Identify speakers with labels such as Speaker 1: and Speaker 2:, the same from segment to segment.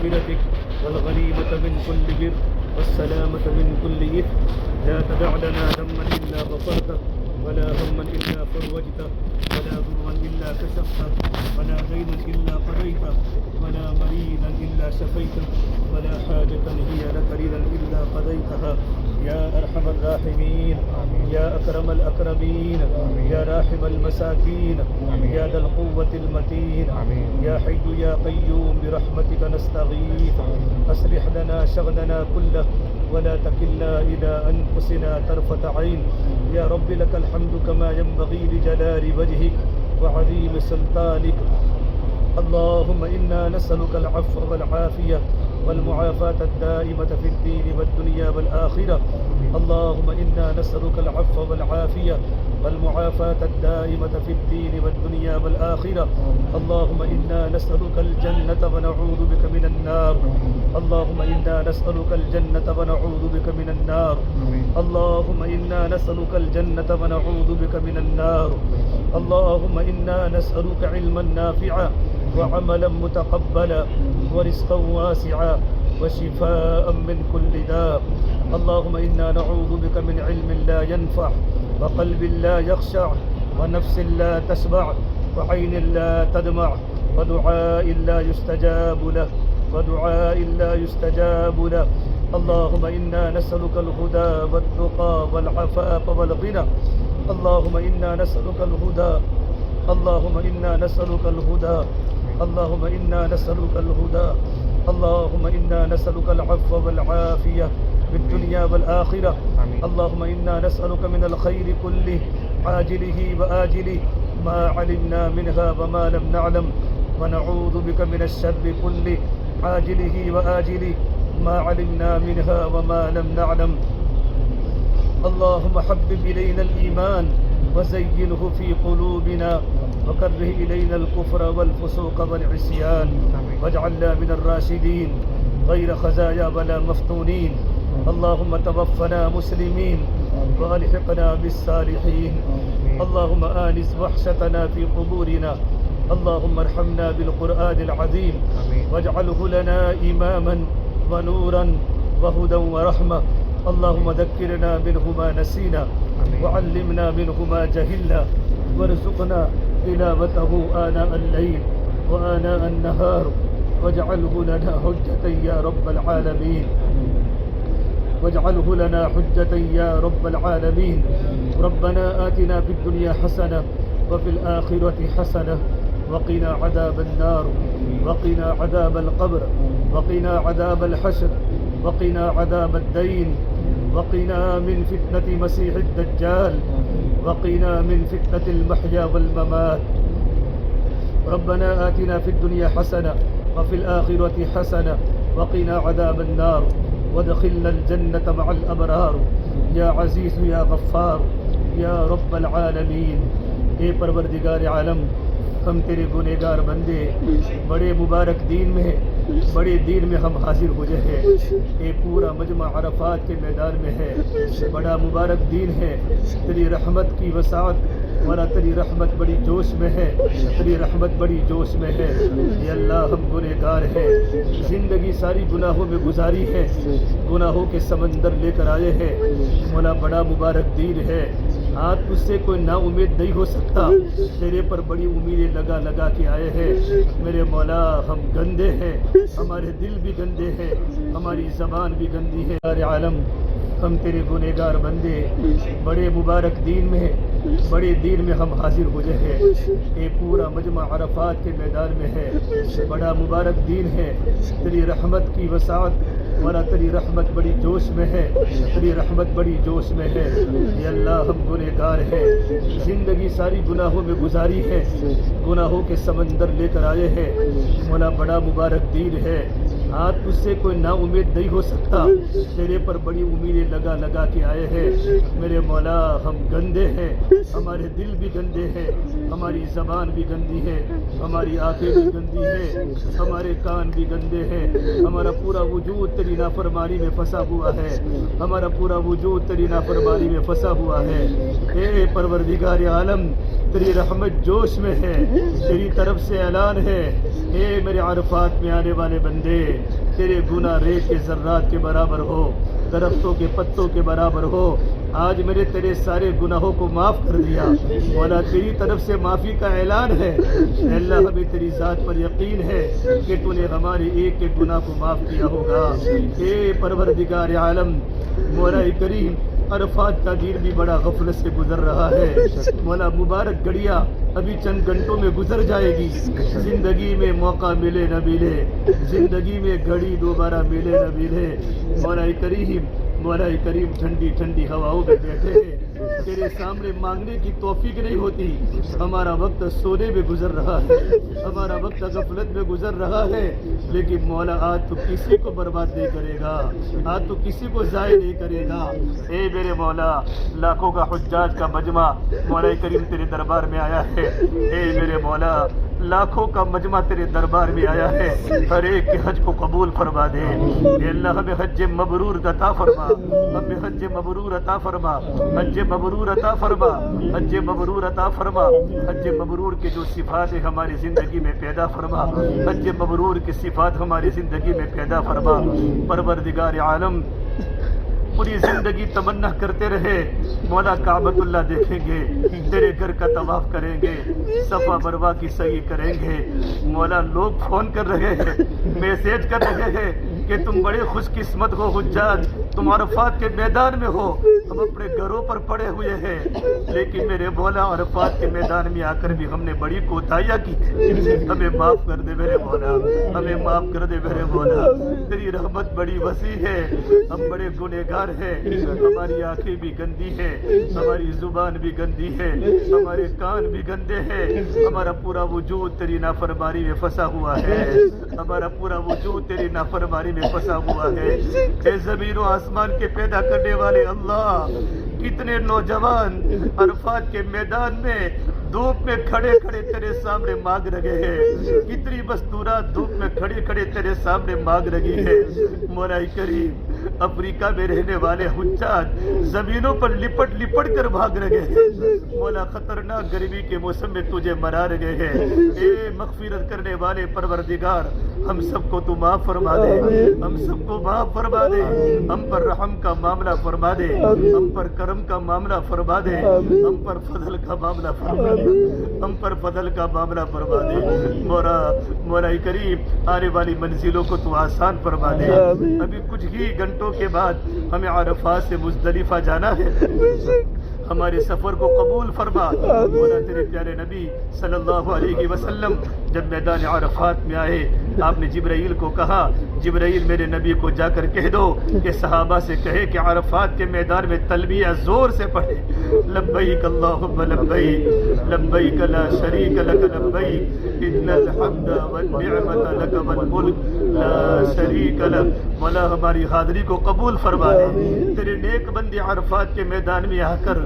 Speaker 1: مغفرتك والغنيمة من كل بر والسلامة من كل إثم. لا تدع لنا ذنبا إلا غفرته ولا هما إلا فرجته ولا ضرا إلا كشفته ولا دينا إلا قضيته ولا مريضا إلا شفيته ولا حاجة هي لك رضا إلا قضيتها يا أرحم الراحمين يا أكرم الأكرمين يا راحم المساكين يا ذا القوة المتين يا حي يا قيوم برحمتك نستغيث. أصلح لنا شغلنا كله ولا تكلنا إلى أنفسنا طرفة عين. يا رب لك الحمد كما ينبغي لجلال وجهك وعظيم سلطانك. اللهم إنا نسألك العفو والعافية والمعافاة الدائمة في الدين والدنيا والآخرة. اللهم إنا نسألك العفو والعافية والمعافاة الدائمة في الدين والدنيا والآخرة. اللهم إنا نسألك الجنة ونعوذ بك من النار. اللهم إنا نسألك الجنة ونعوذ بك من النار. اللهم إنا نسألك الجنة ونعوذ بك من النار. اللهم إنا نسألك علما نافعا وعملا متقبلا ورزقا واسعا وشفاء من كل داء. اللهم إنا نعوذ بك من علم لا ينفع وقلب لا يخشع ونفس لا تشبع وعين لا تدمع ودعاء لا يستجاب له ودعاء لا يستجاب له. اللهم إنا نسألك الهدى والتقى والعفاف والغنى. اللهم إنا نسألك الهدى. اللهم إنا نسألك الهدى. اللهم إنا نسألك الهدى. اللهم إنا نسألك العفو والعافية في الدنيا والآخرة. اللهم إنا نسألك من الخير كله عاجله وآجله ما علمنا منها وما لم نعلم ونعوذ بك من الشر كله عاجله وآجله ما علمنا منها وما لم نعلم. اللهم حبب إلينا الإيمان وزينه في قلوبنا وكره إلينا الكفر والفسوق والعصيان واجعلنا من الراشدين غير خزايا ولا مفتونين. اللهم توفنا مسلمين وألحقنا بالصالحين. اللهم آنس وحشتنا في قبورنا. اللهم ارحمنا بالقرآن العظيم واجعله لنا إماما ونورا وهدى ورحمة. اللهم ذكرنا منه ما نسينا وعلمنا منه ما جهلنا وارزقنا تلاوته آناء الليل وآناء النهار واجعله لنا حجة يا رب العالمين. واجعله لنا حجة يا رب العالمين. ربنا آتنا في الدنيا حسنة وفي الآخرة حسنة وقنا عذاب النار وقنا عذاب القبر وقنا عذاب الحشر وقنا عذاب الدين وقنا من فتنة مسيح الدجال وقنا من فتنة المحيا والممات. ربنا آتنا في الدنيا حسنة وفي الآخرة حسنة وقنا عذاب النار وادخلنا الجنة مع الأبرار یا عزیز یا غفار یا رب العالمین۔ اے پروردگار عالم، ہم تیرے گنہگار بندے، بڑے مبارک دین میں بڑے دین میں ہم حاضر ہو جائے۔ اے پورا مجمع عرفات کے میدان میں ہے، بڑا مبارک دین ہے، تیری رحمت کی وسعت ورا تیری رحمت بڑی جوش میں ہے، تیری رحمت بڑی جوش میں ہے۔ یا اللہ ہم گنہگار ہیں، زندگی ساری گناہوں میں گزاری ہے، گناہوں کے سمندر لے کر آئے ہیں۔ مولا بڑا مبارک دین ہے، آج تجھ سے کوئی نا امید نہیں ہو سکتا، تیرے پر بڑی امیدیں لگا لگا کے آئے ہیں۔ میرے مولا ہم گندے ہیں، ہمارے دل بھی گندے ہیں، ہماری زبان بھی گندی ہے۔ یار عالم، ہم تیرے گنہگار بندے، بڑے مبارک دین میں بڑے دین میں ہم حاضر ہو جائے۔ اے پورا مجمع عرفات کے میدان میں ہے، بڑا مبارک دین ہے، تیری رحمت کی وسعت ورا تیری رحمت بڑی جوش میں ہے، تیری رحمت بڑی جوش میں ہے۔ یا اللہ ہم گنہگار ہیں، زندگی ساری گناہوں میں گزاری ہے، گناہوں کے سمندر لے کر آئے ہیں۔ مولا بڑا مبارک دین ہے، آج تجھ سے کوئی نا امید نہیں ہو سکتا، تیرے پر بڑی امیدیں لگا لگا کے آئے ہیں۔ میرے مولا ہم گندے ہیں، ہمارے دل بھی گندے ہیں، ہماری زبان بھی گندی ہے، ہماری آنکھیں بھی گندی ہے، ہمارے کان بھی گندے ہیں، ہمارا پورا وجود تیری نافرمانی میں پھنسا ہوا ہے، ہمارا پورا وجود تیری نافرمانی میں پھنسا ہوا ہے۔ اے پروردگار عالم، تیری رحمت جوش میں ہے، تیری طرف سے اعلان ہے، اے میرے عرفات میں آنے والے بندے، تیرے گناہ ریت کے ذرات کے برابر ہو، درختوں کے پتوں کے برابر ہو، آج میرے تیرے سارے گناہوں کو معاف کر دیا۔ مولا تیری طرف سے معافی کا اعلان ہے۔ اے اللہ، ہمیں تیری ذات پر یقین ہے کہ تو نے ہمارے ایک ایک گناہ کو معاف کیا ہوگا۔ اے پروردگار عالم، مولا کریم، عرفات کا دن بھی بڑا غفلت سے گزر رہا ہے۔ مولا مبارک گھڑیاں ابھی چند گھنٹوں میں گزر جائے گی، زندگی میں موقع ملے نہ ملے، زندگی میں گھڑی دوبارہ ملے نہ ملے۔ مولا کریم ٹھنڈی ٹھنڈی ہواؤں میں بیٹھے ہیں، تیرے سامنے مانگنے کی توفیق نہیں ہوتی۔ ہمارا وقت سونے میں گزر رہا ہے، ہمارا وقت غفلت میں گزر رہا ہے، لیکن مولا آج تو کسی کو برباد نہیں کرے گا، آج تو کسی کو ضائع نہیں کرے گا۔ اے میرے مولا، لاکھوں کا حجاج کا مجمع مولا کریم تیرے دربار میں آیا ہے۔ اے میرے مولا، لاکھوں کا مجمع تیرے دربار میں آیا ہے، ہر ایک کے حج کو قبول فرما دے۔ اے اللہ، ہمیں حج مبرور عطا فرما، ہمیں حج مبرور عطا فرما، حج مبرور عطا فرما، حج مبرور عطا فرما۔ حج مبرور کے جو صفات ہماری زندگی میں پیدا فرما، حج مبرور کی صفات ہماری زندگی میں پیدا فرما۔ پروردگار عالم، پوری زندگی تمنا کرتے رہے مولا کعبۃ اللہ دیکھیں گے، تیرے گھر کا طواف کریں گے، صفا مروہ کی سعی کریں گے۔ مولا لوگ فون کر رہے ہیں، میسیج کر رہے ہیں کہ تم بڑے خوش قسمت ہو حجاج، تم عرفات کے میدان میں ہو، ہم اپنے گھروں پر پڑے ہوئے ہیں، لیکن میرے مولا عرفات کے میدان میں آ کر بھی ہم نے بڑی کوتاہیاں کی ہیں۔ ہمیں معاف کر دے میرے مولا، ہمیں معاف کر دے میرے مولا، تیری رحمت بڑی وسیع ہے، ہم بڑے گنہگار ہے، ہماری آنکھیں بھی گندی ہے، ہماری زبان بھی گندی ہے، ہمارے کان بھی گندے ہیں، ہمارا پورا وجود تیری نافرمانی میں پھنسا ہوا ہے، ہمارا پورا وجود تیری نافرمانی میں پھنسا ہوا ہے۔ اے زمین و آسمان کے پیدا کرنے والے اللہ، کتنے نوجوان عرفات کے میدان میں دھوپ میں کھڑے کھڑے تیرے سامنے مانگ رہے ہیں، کتنی مستورات دھوپ میں کھڑے کھڑے تیرے سامنے مانگ رہی ہے۔ مولا کریم، افریقہ میں رہنے والے حجاج زمینوں پر لپٹ لپٹ کر بھاگ رہے ہیں، مولا خطرناک گرمی کے موسم میں تجھے منا رہے ہیں۔ اے مغفرت کرنے والے پروردگار، ہم سب کو تو معاف فرما دے، ہم سب کو معاف فرما دے، ہم پر رحم کا معاملہ فرما دے، ہم پر کرم کا معاملہ فرما دے، ہم پر فضل کا معاملہ فرما دے، ہم پر فضل کا معاملہ فرما دے۔ مولا کریم، آنے والی منزلوں کو تو آسان فرما دے۔ ابھی کچھ ہی گھنٹوں کے بعد ہمیں عرفات سے مزدلفہ جانا ہے، ہمارے سفر کو قبول فرما۔ مولا تیرے پیارے نبی صلی اللہ علیہ وسلم جب میدان عرفات میں آئے، آپ نے جبرائیل کو کہا، جبرائیل میرے نبی کو جا کر کہہ دو کہ صحابہ سے کہے کہ عرفات کے میدان میں تلبیہ زور سے پڑھے، لبیک اللہم لبیک، لبیک لا شریک لک لبیک، ان الحمد والنعمت لک والملک لا شریک لک۔ مولا ہماری حاضری کو قبول فرما دے۔ تیرے نیک بندے عرفات کے میدان میں آ کر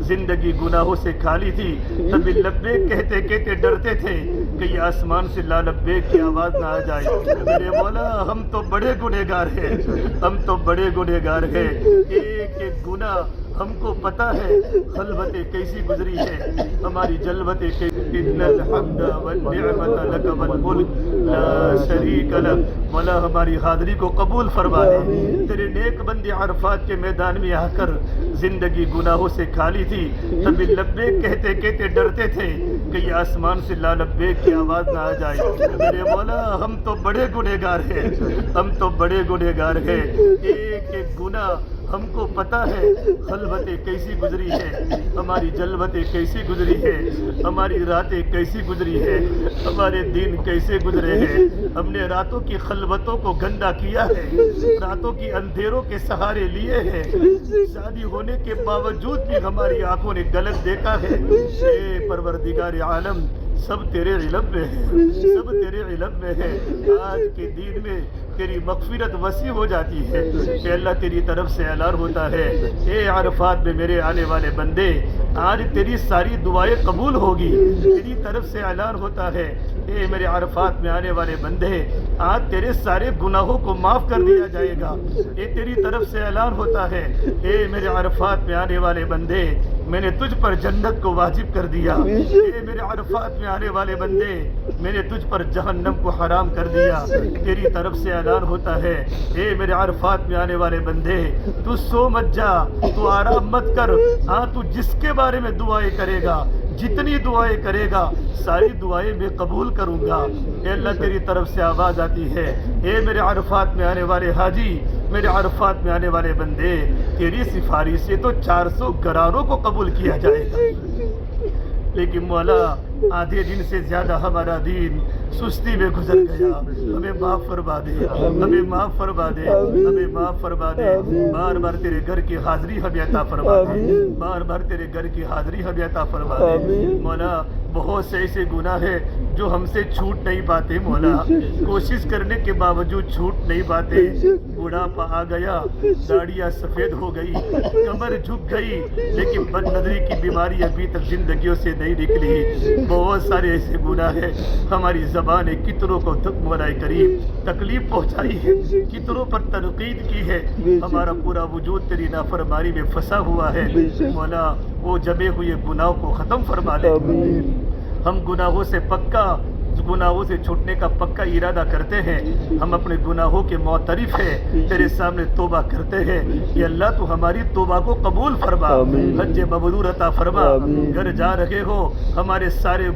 Speaker 1: زندگی گناہوں سے کھالی تھی، تبھی لبیک کہتے کہتے ڈرتے تھے کہ یہ آسمان سے لا لبیک کی آواز نہ آ جائے۔ میرے مولا، ہم تو بڑے گنہگار ہیں، ہم تو بڑے گنہگار ہیں، ایک ایک گناہ ہم کو پتہ ہے، خلوتیں کیسی گزری ہے ہماری، جلوتیں کیسی۔ ان الحمد والنعمت لک والملک لا شریک لک۔ مولا ہماری حاضری کو قبول فرما دے۔ تیرے نیک بندے عرفات کے میدان میں آ کر زندگی گناہوں سے کھالی تھی، تبھی لبیک کہتے کہتے ڈرتے تھے کہ یہ آسمان سے لا لبیک کی آواز نہ آ جائے۔ میرے مولا، ہم تو بڑے گنہگار ہیں، ہم تو بڑے گنہگار ہیں، ایک ایک گناہ ہم کو پتہ ہے، خلوتیں کیسی گزری ہے ہماری، جلوتیں کیسی گزری ہے ہماری، راتیں کیسی گزری ہے ہمارے، دن کیسے گزرے ہیں۔ ہم نے راتوں کی خلوتوں کو گندا کیا ہے، راتوں کی اندھیروں کے سہارے لیے ہیں، شادی ہونے کے باوجود بھی ہماری آنکھوں نے غلط دیکھا ہے۔ اے پروردگار عالم، سب تیرے علم میں ہے، سب تیرے علم میں ہے۔ آج کے دین میں تیری مغفرت وسیع ہو جاتی ہے کہ اللہ تیری طرف سے اعلان ہوتا ہے، اے عرفات میں میرے آنے والے بندے، آج تیری ساری دعائیں قبول ہوگی۔ تیری طرف سے اعلان ہوتا ہے، اے میرے عرفات میں آنے والے بندے، آج تیرے سارے گناہوں کو معاف کر دیا جائے گا۔ اے تیری طرف سے اعلان ہوتا ہے، اے میرے عرفات میں آنے والے بندے، میں نے تجھ پر جنت کو واجب کر دیا۔ اے میرے عرفات میں آنے والے بندے، میں نے تجھ پر جہنم کو حرام کر دیا۔ تیری طرف سے اعلان ہوتا ہے، اے میرے عرفات میں آنے والے بندے، تو سو مت جا، تو آرام مت کر، ہاں تو جس کے بارے میں دعائیں کرے گا، جتنی دعائیں کرے گا، ساری دعائیں میں قبول کروں گا۔ اے اللہ تیری طرف سے آواز آتی ہے، اے میرے عرفات میں آنے والے حاجی، میرے عرفات میں آنے والے بندے، تیری سفارش سے تو 400 گھرانوں کو قبول کیا جائے گا، لیکن مولا آدھے دن سے زیادہ ہمارا دین سستی میں گزر گیا، ہمیں معاف فرما دے، ہمیں معاف فرما دے، ہمیں معاف فرما دے۔ بار بار تیرے گھر کی حاضری ہمیں عطا فرما دے، بار بار تیرے گھر کی حاضری ہمیں عطا فرما دے۔ مولا بہت سے ایسے گناہ ہیں جو ہم سے چھوٹ نہیں پاتے، مولا کوشش کرنے کے باوجود چھوٹ نہیں پاتے۔ بڑھاپا آ گیا، داڑیاں سفید ہو گئی، کمر جھک گئی، لیکن بد نظری کی بیماری ابھی تک زندگیوں سے نہیں نکلی۔ بہت سارے ایسے گناہ ہیں، ہماری زبان نے کتنوں کو مولا کریم تکلیف پہنچائی ہے، کتنوں پر تنقید کی ہے، ہمارا پورا وجود تیری نافرمانی میں پھنسا ہوا ہے۔ مولا وہ جمے ہوئے گناہوں کو ختم فرما لے۔ ہم گناہوں سے گناہوں سے چھوٹنے کا پکا ارادہ کرتے ہیں، ہم اپنے گناہوں کے معترف ہیں، تیرے سامنے توبہ کرتے ہیں کہ اللہ تو ہماری توبہ کو قبول فرما، حج مبرور عطا فرما۔ گھر جا رہے ہو، ہمارے سارے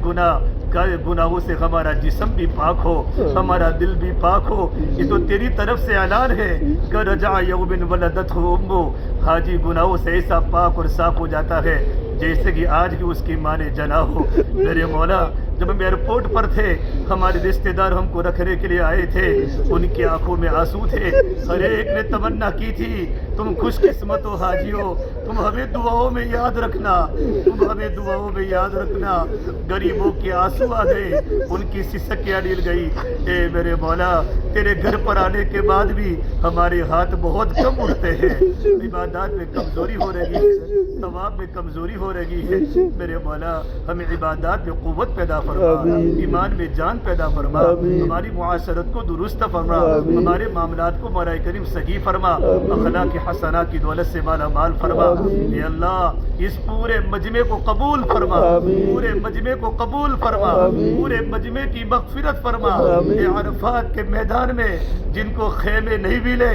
Speaker 1: گناہوں سے ہمارا جسم بھی پاک ہو، ہمارا دل بھی پاک ہو، یہ تو تیری طرف سے اعلان ہے کہ رجع یوم ولدتہ امہ، حاجی گناہوں سے ایسا پاک اور صاف ہو جاتا ہے جیسے کہ آج ہی اس کی ماں نے جنا ہو۔ میرے مولا جب ہم ایئرپورٹ پر تھے، ہمارے رشتہ دار ہم کو رکھنے کے لیے آئے تھے، ان کی آنکھوں میں آنسو تھے، ہر ایک نے تمنا کی تھی تم خوش قسمت ہو حاجیو، تم ہمیں دعاؤں میں یاد رکھنا، تم ہمیں دعاؤں میں یاد رکھنا۔ غریبوں کے آنسو آ گئے، ان کی سسکیاں ڈل گئی۔ اے میرے مولا تیرے گھر پر آنے کے بعد بھی ہمارے ہاتھ بہت کم اٹھتے ہیں، عبادات میں کمزوری ہو رہی ہے، ثواب میں کمزوری ہو رہی ہے۔ میرے مولا ہمیں عبادات میں قوت پیدا فرما، ایمان میں جان پیدا فرما، ہماری معاشرت کو درست فرما، ہمارے معاملات کو مولا کریم صحیح فرما، اخلاق حسنات کی دولت سے مالا مال فرما۔ اے اللہ اس پورے مجمع کو قبول فرما، پورے مجمع کو قبول فرما، پورے مجمع کی مغفرت فرما۔ اے عرفات کے میدان میں جن کو خیمے نہیں ملے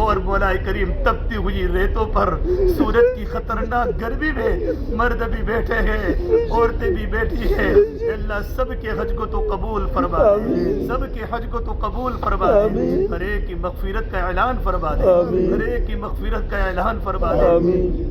Speaker 1: اور مولا کریم تپتی ہوئی ریتوں پر سورج کی خطرناک گرمی میں مرد بھی بیٹھے ہیں، عورتیں بھی بیٹھی ہیں، اللہ سب کے حج کو تو قبول فرما دے، سب کے حج کو تو قبول فرما دے، ہر ایک کی مغفرت کا اعلان فرما دے، ہر ایک کی مغفرت کا اعلان فرما دے۔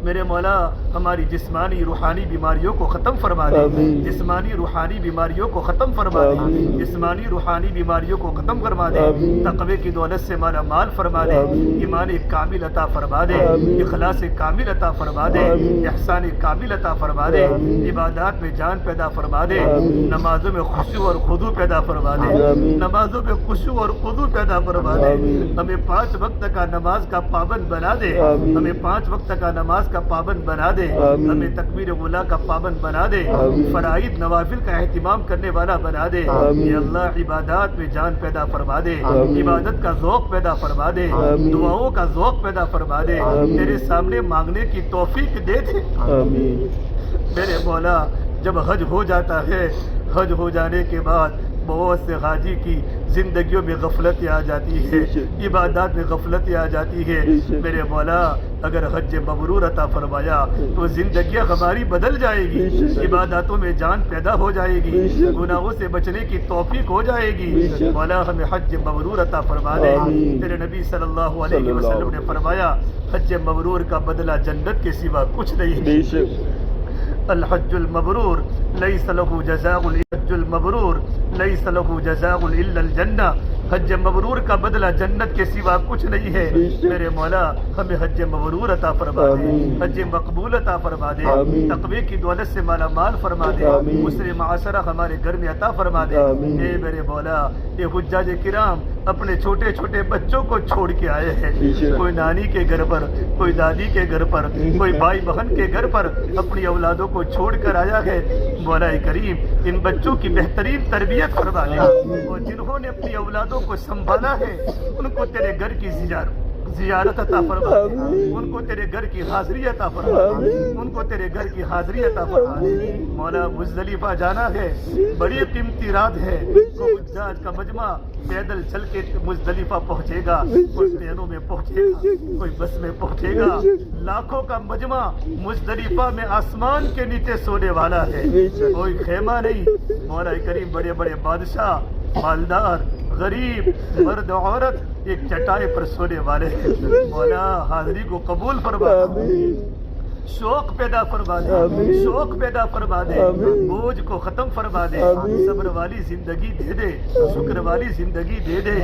Speaker 1: میرے مولا ہماری جسمانی روحانی بیماریوں کو ختم فرما دے، جسمانی روحانی بیماریوں کو ختم فرما دے، جسمانی روحانی بیماریوں کو ختم فرما دے، تقوی کی دولت سے مالا مال فرما دے، ایمان کامل عطا فرما دے، اخلاص کامل عطا فرما دے، احسان کامل عطا فرما دے، عبادات میں جان پیدا فرما دے، نمازوں میں خشوع اور خضوع پیدا فرما دے، نمازوں میں خشوع اور خضوع پیدا فرما دے، ہمیں 5 وقت کا نماز کا پابند بنا دے، ہمیں 5 وقت کا نماز کا پابند بنا دے، ہمیں تکبیر اولیٰ کا پابند بنا دے، فرائض نوافل کا اہتمام کرنے والا بنا دے۔ یا اللہ عبادات میں جان پیدا فرما دے، عبادت کا ذوق پیدا فرما دے، دعاؤں کا ذوق پیدا فرما دے، تیرے سامنے مانگنے کی توفیق دے دے۔ میرے مولا جب حج ہو جاتا ہے، حج ہو جانے کے بعد بہت سے حاجی کی زندگیوں میں غفلتیں آ جاتی ہے، عبادات میں غفلتیں آ جاتی ہے۔ میرے مولا اگر حج مبرور عطا فرمایا تو زندگیاں ہماری بدل جائے گی، عباداتوں میں جان پیدا ہو جائے گی، گناہوں سے بچنے کی توفیق ہو جائے گی۔ مولا ہمیں حج مبرور عطا فرما دے۔ تیرے نبی صلی اللہ علیہ وسلم نے فرمایا حج مبرور کا بدلہ جنت کے سوا کچھ نہیں ہے۔ الحج المبرور ليس له جزاء، الحج المبرور ليس له جزاء الا الجنہ۔ حج مبرور کا بدلہ جنت کے سوا کچھ نہیں ہے. میرے مولا ہمیں حج مبرور عطا فرما دے, حج مقبول عطا فرما دے, تقوی کی دولت سے مالا مال فرما دے, حسن معاشرہ ہمارے گھر میں عطا فرما دے. اے میرے مولا یہ حجاج کرام اپنے چھوٹے چھوٹے بچوں کو چھوڑ کے آئے ہیں, کوئی نانی کے گھر پر, کوئی دادی کے گھر پر, کوئی بھائی بہن کے گھر پر اپنی اولادوں کو چھوڑ کر آیا ہے. مولا کریم ان بچوں کی بہترین تربیت فرما دے, اور جنہوں نے اپنی اولادوں کو سنبھالا ہے ان کو تیرے گھر کی زیارت عطا فرما دے, ان کو تیرے گھر کی حاضری عطا فرما دے, ان کو تیرے گھر کی حاضری عطا فرما دے. مولا مزدلفہ جانا ہے, بڑی قیمتی رات ہے, کوئی حجاج کا مجمع پیدل چل کے مزدلفہ پہنچے گا, کوئی ٹرینوں میں پہنچے گا, کوئی بس میں پہنچے گا. لاکھوں کا مجمع مزدلفہ میں آسمان کے نیچے سونے والا ہے, کوئی خیمہ نہیں. مولا کریم بڑے بڑے بادشاہ, مالدار, غریب, مرد عورت ایک چٹائی پر سونے والے ہیں. مولا حاضری کو قبول فرما دے, شوق پیدا فرما دے, شوق پیدا فرما دے, بوجھ کو ختم فرما دے, صبر والی زندگی دے دے, شکر والی زندگی دے دے,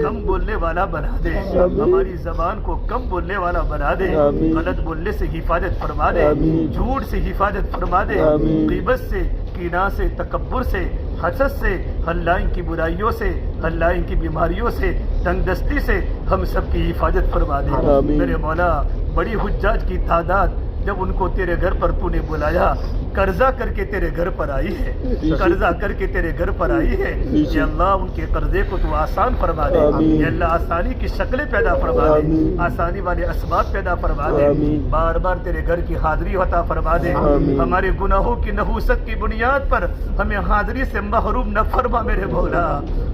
Speaker 1: کم بولنے والا بنا دے, ہماری زبان کو کم بولنے والا بنا دے, غلط بولنے سے حفاظت فرما دے, جھوٹ سے حفاظت فرما دے, غیبت سے, کینہ سے, تکبر سے, حسد سے, اللہ کی برائیوں سے, اللہ کی بیماریوں سے, تنگ دستی سے ہم سب کی حفاظت فرما دے. میرے مولا بڑی حجاج کی تعداد جب ان کو تیرے گھر پر تو نے بلایا, قرضہ کر کے تیرے گھر پر آئی ہے, قرضہ کر کے تیرے گھر پر آئی ہے. یا اللہ ان کے قرضے کو تو آسان فرما دے, یا اللہ آسانی کی شکلیں پیدا فرما دے, آسانی والے اسباب پیدا فرما دے, بار بار تیرے گھر کی حاضری عطا فرما دے. ہمارے گناہوں کی نحوست کی بنیاد پر ہمیں حاضری سے محروم نہ فرما میرے مولا,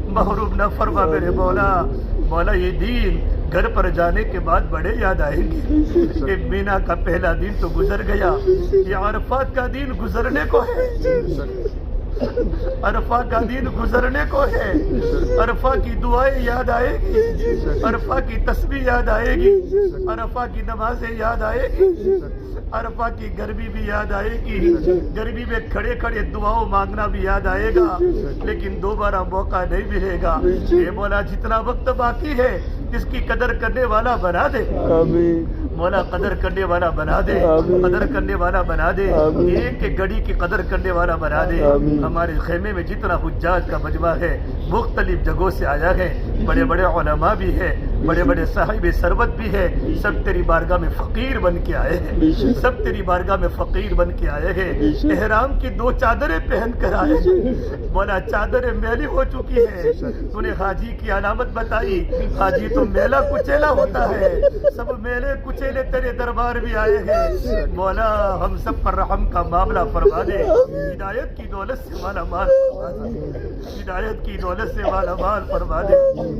Speaker 1: محروم نہ فرما میرے مولا. مولا یہ دین گھر پر جانے کے بعد بڑے یاد آئیں گے کہ مینا کا پہلا دن تو گزر گیا, یہ عرفات کا دن گزرنے کو ہے, عرفہ کا دن گزرنے کو ہے. عرفہ کی دعائیں یاد آئے گی, عرفہ کی تسبیح یاد آئے گی, عرفہ کی نمازیں یاد آئے گی, عرفہ کی گرمی بھی یاد آئے گی, گرمی میں کھڑے کھڑے دعاؤں مانگنا بھی یاد آئے گا, لیکن دوبارہ موقع نہیں ملے گا. اے مولا جتنا وقت باقی ہے اس کی قدر کرنے والا بنا دے, مولا قدر کرنے والا بنا دے, قدر کرنے والا بنا دے, ایک ایک گھڑی کی قدر کرنے والا بنا دے. ہمارے خیمے میں جتنا حجاج کا مجمع ہے مختلف جگہوں سے آیا ہے, بڑے بڑے علماء بھی ہے, بڑے بڑے صاحب ثروت بھی ہے, سب تیری بارگاہ میں فقیر بن کے آئے ہیں, سب تیری بارگاہ میں فقیر بن کے آئے ہیں. احرام کی 2 چادریں پہن کر آئے ہیں. مولا چادریں میلی ہو چکی ہے, تو نے حاجی کی علامت بتائی, حاجی تو میلا کچیلا ہوتا ہے, سب میلے کچیلے تیرے دربار بھی آئے ہیں. مولا ہم سب پر رحم کا معاملہ فرما دے, ہدایت کی دولت سے مالا مال فرما دے, ہدایت کی دولت سے مالا مال فرما دے.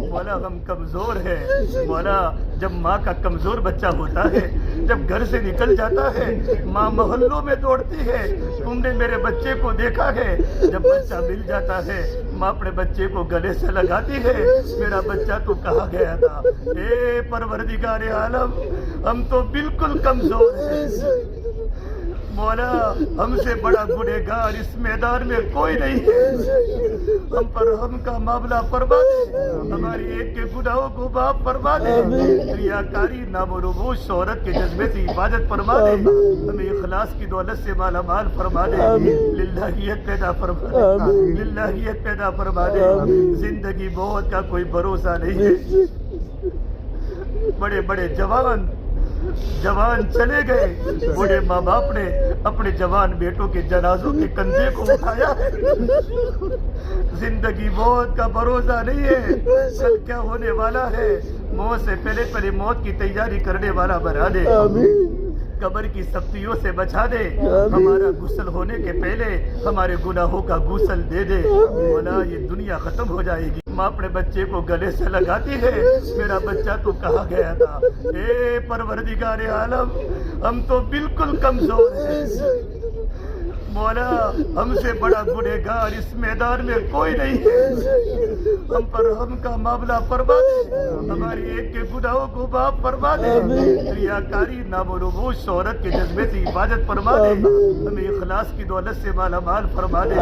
Speaker 1: مولا ہم کمزور ہیں, مولا جب ماں کا کمزور بچہ ہوتا ہے, جب گھر سے نکل جاتا ہے, ماں محلوں میں دوڑتی ہے. تم نے میرے بچے کو دیکھا ہے, جب بچہ مل جاتا ہے ماں اپنے بچے کو گلے سے لگاتی ہے, میرا بچہ تو کہاں گیا تھا. اے پروردگار عالم ہم تو بالکل کمزور ہیں, مولا ہم سے بڑا گنہگار اس میدان میں کوئی نہیں ہے. ہم پر ہم کا معاملہ فرما دے, ہماری ایک کے گناہوں کو معاف فرما دے, ریاکاری, نام و نمود, شہرت کے جذبے سے حفاظت فرما دے, ہمیں اخلاص کی دولت سے مالا مال فرما دے, للہیت پیدا فرما دے, للہیت پیدا فرما دے. زندگی موت کا کوئی بھروسہ نہیں ہے. بڑے بڑے جوان چلے گئے, بوڑھے ماں باپ نے اپنے جوان بیٹوں کے جنازوں کے کندھے کو اٹھایا ہے. زندگی موت کا بھروسہ نہیں ہے, کل کیا ہونے والا ہے. موت سے پہلے موت کی تیاری کرنے والا بنا دے, قبر کی سختیوں سے بچا دے, ہمارا غسل ہونے کے پہلے ہمارے گناہوں کا غسل دے دے. مولا یہ دنیا ختم ہو جائے گی. ماں اپنے بچے کو گلے سے لگاتی ہے, میرا بچہ تو کہاں گیا تھا. اے پروردگار عالم ہم تو بالکل کمزور ہیں, مولا ہم سے بڑا گنہگار اس میدان میں کوئی نہیں ہے، ہم پر رحم کا معاملہ فرما دے، ہماری ایک کے گناہوں کو معاف فرما دے، ریاکاری نام و نمود شہرت کے جذبے سے حفاظت فرما دے، ہمیں اخلاص کی دولت سے مالا مال فرما دے،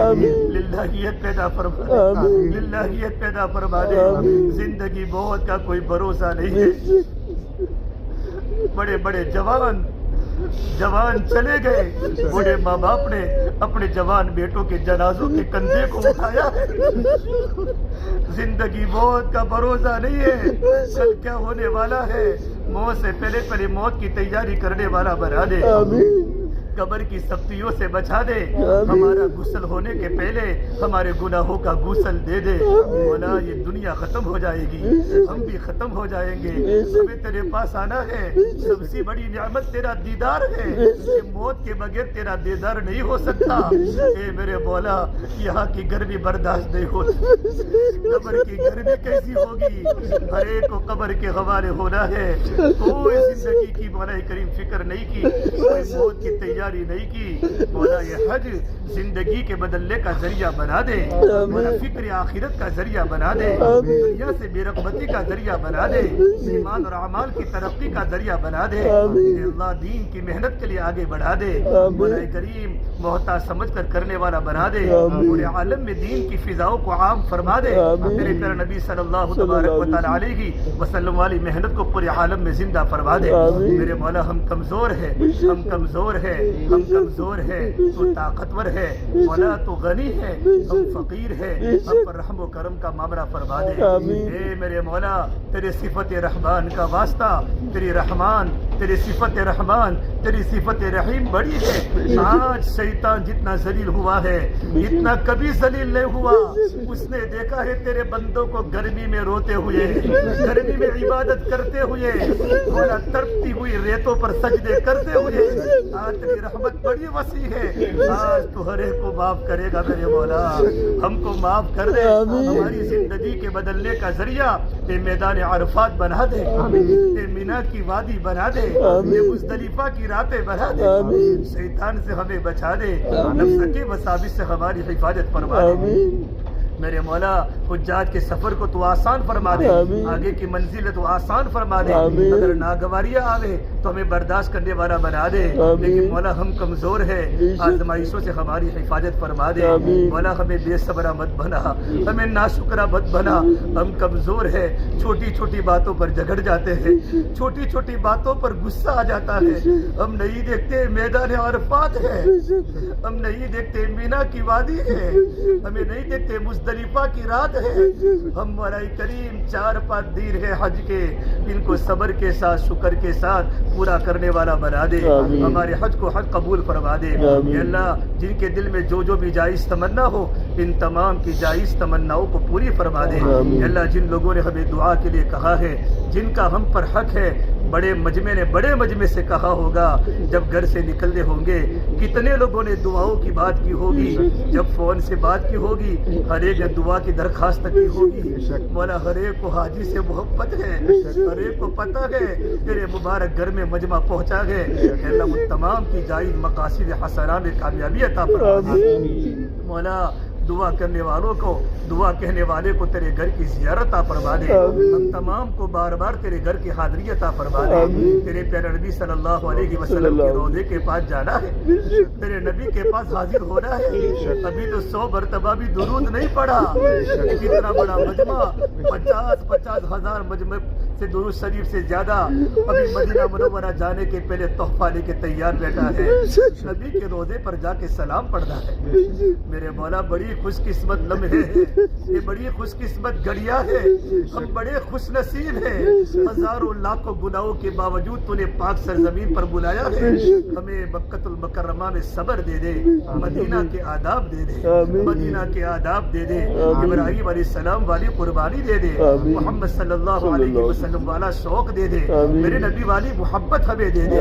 Speaker 1: للہیت پیدا فرما دے، للہیت پیدا فرما دے۔ زندگی موت کا کوئی بھروسہ نہیں ہے، بڑے بڑے جوان چلے گئے، بوڑھے ماں باپ نے اپنے جوان بیٹوں کے جنازوں کے کندھے کو اٹھایا ہے۔ زندگی موت کا بھروسہ نہیں ہے، کل کیا ہونے والا ہے، موت سے پہلے موت کی تیاری کرنے والا بنا دے، قبر کی سختیوں سے بچا دے، ہمارا غسل ہونے کے پہلے ہمارے گناہوں کا غسل دے دے۔ مولا یہ دنیا ختم ہو جائے گی، ہم بھی ختم ہو جائیں گے، ہمیں تیرے پاس آنا ہے، سب سے بڑی نعمت تیرا دیدار ہے، کہ موت کے بغیر تیرا دیدار نہیں ہو سکتا۔ اے میرے مولا یہاں کی گرمی برداشت نہیں ہوتی، قبر کی گرمی کیسی ہوگی، ہر ایک کو قبر کے حوالے ہونا ہے، کوئی زندگی کی مولا کریم فکر نہیں کی، کوئی موت کی تیاری نہیں کی۔ مولا یہ حج زندگی کے بدلنے کا ذریعہ بنا دے، مولا فکر آخرت کا ذریعہ بنا دے، دنیا سے بے رغبتی کا ذریعہ بنا دے، ایمان اور اعمال کی ترقی کا ذریعہ بنا دے، اے اللہ دین کی محنت کے لیے آگے بڑھا دے، مولا کریم محتاج سمجھ کر کرنے والا بنا دے، پورے عالم میں دین کی فضاؤں کو عام فرما دے، میرے پیارے نبی صلی اللہ تبارک و تعالی علیہ وسلم والی محنت کو پورے عالم میں زندہ فرما دے۔ میرے مولا ہم کمزور ہیں، ہم کمزور ہیں، ہم کمزور ہیں، تو طاقتور ہے، مولا تو غنی ہے، ہم فقیر ہیں، ہم پر رحم و کرم کا معاملہ فرما دے۔ اے میرے مولا تیرے صفت رحمان کا واسطہ، تیری رحمان، تیری صفت رحمان، تیری صفت رحیم بڑی ہے۔ آج شیطان جتنا ذلیل ہوا ہے اتنا کبھی ذلیل نہیں ہوا، اس نے دیکھا ہے تیرے بندوں کو گرمی میں روتے ہوئے، گرمی میں عبادت کرتے ہوئے، مولا تڑپتی ہوئی ریتوں پر سجدے کرتے ہوئے۔ آج تیری رحمت بڑی وسیع ہے، آج تو ہر ایک کو معاف کرے گا میرے مولا، ہم کو معاف کر دے، ہماری زندگی کے بدلنے کا ذریعہ اے میدان عرفات بنا دے، اے مینا کی وادی بنا دے، اے مزدلفہ کی راتیں بنا دے، شیطان سے ہمیں بچا دے، نفس کے وساوس سے ہماری حفاظت فرما دے۔ میرے مولا حجاج کے سفر کو تو آسان فرما دے، آگے کی منزل تو آسان فرما دے، اگر ناگواریاں آوے تو ہمیں برداشت کرنے والا بنا دے، لیکن مولا ہم کمزور ہیں، آزمائشوں سے ہماری حفاظت فرما دے، مولا ہمیں بے صبرا مت بنا، ہمیں ناشکرا مت بنا، ہم کمزور ہیں، چھوٹی چھوٹی باتوں پر جھگڑ جاتے ہیں، چھوٹی چھوٹی باتوں پر غصہ آ جاتا ہے، ہم نہیں دیکھتے میدان عرفات ہے، ہم نہیں دیکھتے مینا کی وادی ہے، ہمیں نہیں دیکھتے مزدلفہ کی رات ہے، ہم مولا کریم 4-5 دن ہے حج کے، ان کو صبر کے ساتھ شکر کے ساتھ پورا کرنے والا بنا دے، ہمارے حج کو حج قبول فرما دے۔ اے اللہ جن کے دل میں جو بھی جائز تمنا ہو ان تمام کی جائز تمناؤں کو پوری فرما دے۔ اے اللہ جن لوگوں نے ہمیں دعا کے لیے کہا ہے، جن کا ہم پر حق ہے، بڑے مجمع نے بڑے مجمع سے کہا ہوگا، جب گھر سے نکلنے ہوں گے کتنے لوگوں نے دعاؤں کی بات کی ہوگی، جب فون سے بات کی ہوگی ہر ایک نے دعا کی درخواست کی ہوگی، مولا ہر ایک کو حاجی سے محبت ہے، ہر ایک کو پتہ ہے تیرے مبارک گھر میں مجمع پہنچا گئے، اے اللہ ان تمام کی جائز مقاصد حسنہ میں کامیابی عطا فرما دے۔ مولا دعا کرنے والوں کو، دعا کہنے والے کو تیرے گھر کی زیارت عطا فرما دے، ہم تمام کو بار بار تیرے گھر کی حاضری عطا فرما دے۔ تیرے پیارے نبی صلی اللہ علیہ وسلم کے روضے کے پاس جانا ہے، تیرے نبی کے پاس حاضر ہونا ہے، ابھی تو 100 مرتبہ بھی درود نہیں پڑھا، کتنا بڑا مجمع، 50 ہزار مجمع سے درود شریف سے زیادہ ابھی مدینہ منورہ جانے کے پہلے تحفہ لے کے تیار بیٹھا ہے، نبی کے روضے پر جا کے سلام پڑھنا ہے۔ میرے مولا بڑی خوش قسمت لمحے ہیں، یہ بڑی خوش قسمت گھڑیاں ہیں، ہم بڑے خوش نصیب ہیں، ہزاروں لاکھوں گناہوں کے باوجود تو نے پاک سرزمین پر بلایا ہے، ہمیں مکہ المکرمہ میں صبر دے دے، مدینہ کے آداب دے دے، مدینہ کے آداب دے دے، ابراہیم علیہ السلام والی قربانی دے دے، محمد صلی اللہ علیہ وسلم والا شوق دے دے، میرے نبی والی محبت ہمیں دے دے۔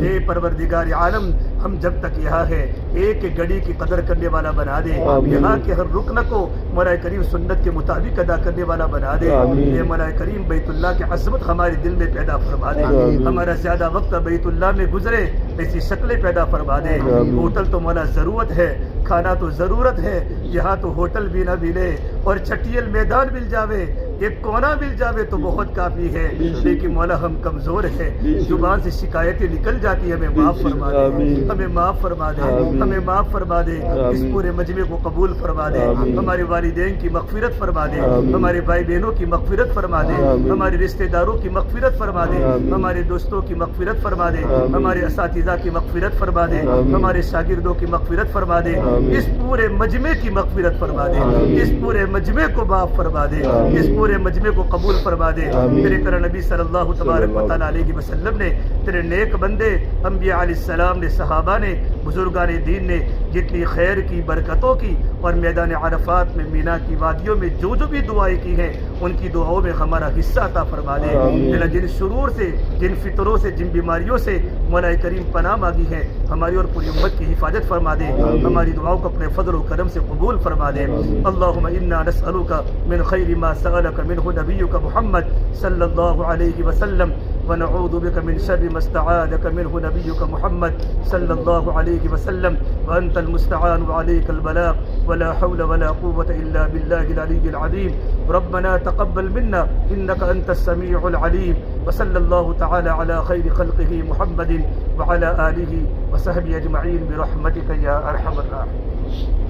Speaker 1: اے پروردگار عالم ہم جب تک یہاں ہے ایک گھڑی کی قدر کرنے والا بنا دے، یہاں کے ہر رکن کو مولا کریم سنت کے مطابق ادا کرنے والا بنا دے. اے مولا کریم بیت اللہ کی عظمت ہمارے دل میں پیدا فرما دے. ہمارا زیادہ وقت بیت اللہ میں گزرے ایسی شکلیں پیدا فرما دے. ہوٹل تو مولا ضرورت ہے, کھانا تو ضرورت ہے, یہاں تو ہوٹل بھی نہ ملے اور چھٹیل میدان مل جاوے, ایک کونا مل جاوے تو بہت کافی ہے. لیکن مولا ہم کمزور ہیں, زبان سے شکایتیں نکل جاتی ہیں, ہمیں معاف فرما دے, ہمیں معاف فرما دے, ہمیں معاف فرما دے. اس پورے مجمع کو قبول فرما دے. ہمارے والدین کی مغفرت فرما دے, ہمارے بھائی بہنوں کی مغفرت فرما دے, ہمارے رشتہ داروں کی مغفرت فرما دے, ہمارے دوستوں کی مغفرت فرما دے, ہمارے اساتذہ کی مغفرت فرما دے, ہمارے شاگردوں کی مغفرت فرما دے. اس پورے مجمع کی مغفرت فرما دے, اس پورے مجمع کو معاف فرما دے, اس پورے مجمع کو قبول فرما دے. تیرے پیارے نبی صلی اللہ تبارک و تعالی علیہ وسلم نے, تیرے نیک بندے انبیاء علیہ السلام نے, صحابہ نے, بزرگان دین نے جتنی خیر کی, برکتوں کی اور میدان عرفات میں, مینا کی وادیوں میں جو بھی دعائیں کی ہیں ان کی دعاؤں میں ہمارا حصہ عطا فرما دے. جن شرور سے, جن فطروں سے, جن بیماریوں سے مولا کریم پناہ مانگی ہے, ہماری اور پوری امت کی حفاظت فرما دے. ہماری دعاؤں کو اپنے فضل و کرم سے قبول فرما دے. اللہم انا نسألک من خیر ما سألک منہ نبیک محمد صلی اللہ علیہ وسلم, ونعوذ بك من شر ما استعاذك منه نبيك محمد صلى الله عليه وسلم, وأنت المستعان وعليك البلاغ, ولا حول ولا قوة إلا بالله العلي العظيم. ربنا تقبل منا إنك أنت السميع العليم. وصلى الله تعالى على خير خلقه محمد وعلى آله وصحبه أجمعين برحمتك يا أرحم الراحمين.